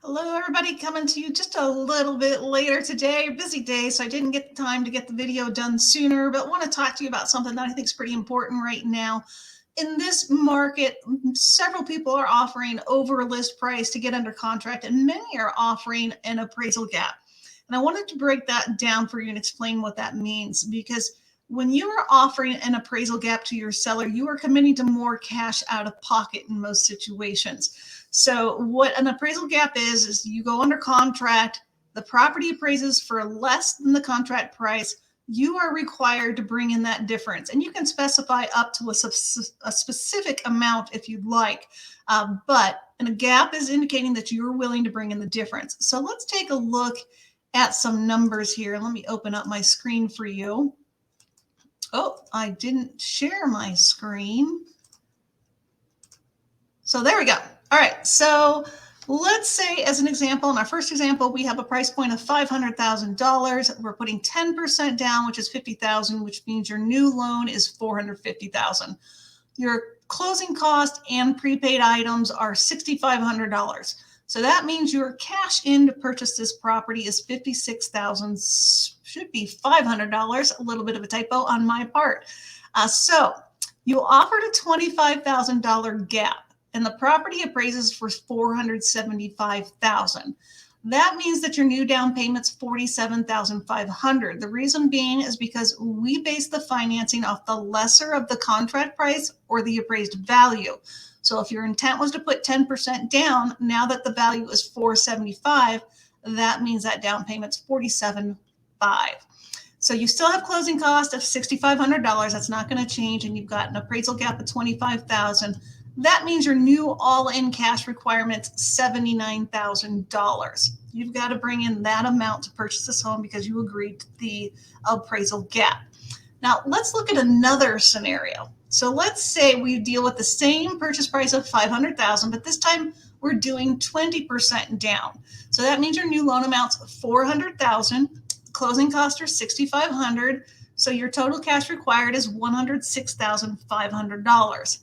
Hello, everybody. Coming to you just a little bit later today. Busy day, so I didn't get the time to get the video done sooner, but want to talk to you about something that I think is pretty important right now. In this market, several people are offering over list price to get under contract, and many are offering an appraisal gap. And I wanted to break that down for you and explain what that means because when you are offering an appraisal gap to your seller, you are committing to more cash out of pocket in most situations. So, what an appraisal gap is you go under contract, the property appraises for less than the contract price. You are required to bring in that difference, and you can specify up to a specific amount if you'd like. But a gap is indicating that you're willing to bring in the difference. So, let's take a look at some numbers here. Let me open up my screen for you. Oh, I didn't share my screen. So there we go. All right, so let's say as an example, in our first example, we have a price point of $500,000. We're putting 10% down, which is $50,000, which means your new loan is $450,000. Your closing cost and prepaid items are $6,500. So that means your cash in to purchase this property is $56,000, should be $500, a little bit of a typo on my part. So you offered a $25,000 gap and the property appraises for $475,000. That means that your new down payment's $47,500. The reason being is because we base the financing off the lesser of the contract price or the appraised value. So if your intent was to put 10% down, now that the value is $475,000, that means that down payment's $47,500. So you still have closing cost of $6,500. That's not going to change, and you've got an appraisal gap of $25,000. That means your new all-in cash requirement's $79,000. You've got to bring in that amount to purchase this home because you agreed to the appraisal gap. Now, let's look at another scenario. So let's say we deal with the same purchase price of $500,000, but this time we're doing 20% down. So that means your new loan amount's $400,000. Closing costs are $6,500. So your total cash required is $106,500.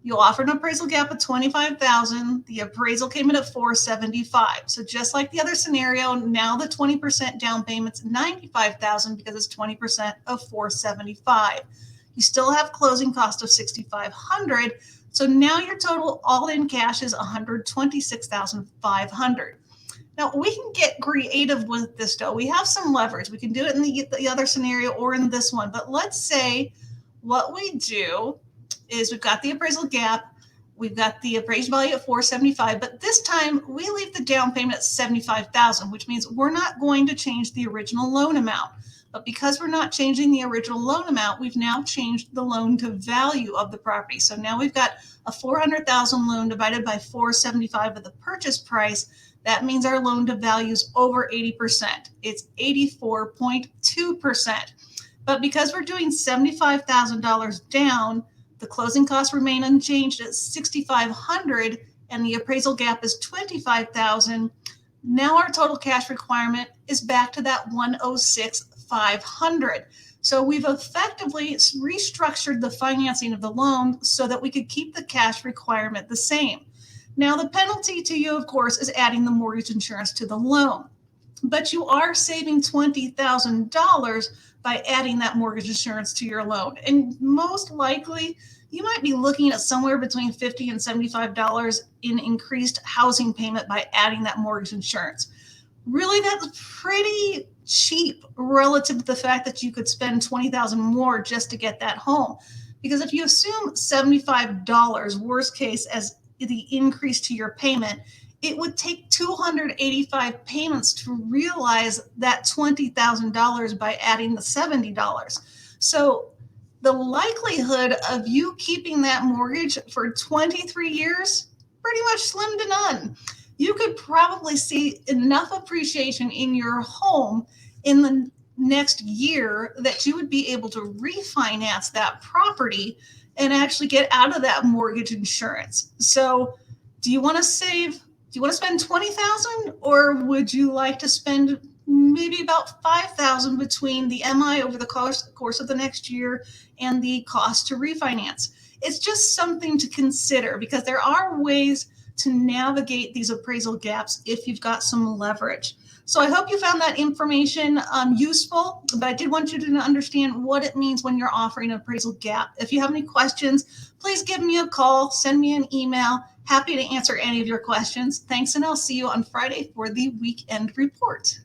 You offered an appraisal gap of $25,000. The appraisal came in at $475,000. So just like the other scenario, now the 20% down payment's $95,000 because it's 20% of $475,000. You still have closing cost of $6,500. So now your total all-in cash is $126,500. Now we can get creative with this though. We have some leverage. We can do it in the other scenario or in this one. But let's say what we do is we've got the appraisal gap, we've got the appraised value at $475,000, but this time we leave the down payment at $75,000, which means we're not going to change the original loan amount. But because we're not changing the original loan amount, we've now changed the loan to value of the property. So now we've got a $400,000 loan divided by $475,000 of the purchase price. That means our loan to value is over 80%. It's 84.2%. But because we're doing $75,000 down, the closing costs remain unchanged at $6,500 and the appraisal gap is $25,000. Now our total cash requirement is back to that $106,500. So we've effectively restructured the financing of the loan so that we could keep the cash requirement the same. Now the penalty to you, of course, is adding the mortgage insurance to the loan. But you are saving $20,000 by adding that mortgage insurance to your loan. And most likely, you might be looking at somewhere between $50 and $75 in increased housing payment by adding that mortgage insurance. Really, that's pretty cheap relative to the fact that you could spend $20,000 more just to get that home. Because if you assume $75, worst case, as the increase to your payment, it would take 285 payments to realize that $20,000 by adding the $70. So the likelihood of you keeping that mortgage for 23 years, pretty much slim to none. You could probably see enough appreciation in your home in the next year that you would be able to refinance that property and actually get out of that mortgage insurance. So do you want to save? Do you want to spend $20,000 or would you like to spend maybe about $5,000 between the MI over the course of the next year and the cost to refinance? It's just something to consider because there are ways to navigate these appraisal gaps if you've got some leverage. So I hope you found that information useful, but I did want you to understand what it means when you're offering an appraisal gap. If you have any questions, please give me a call, send me an email. Happy to answer any of your questions. Thanks, and I'll see you on Friday for the weekend report.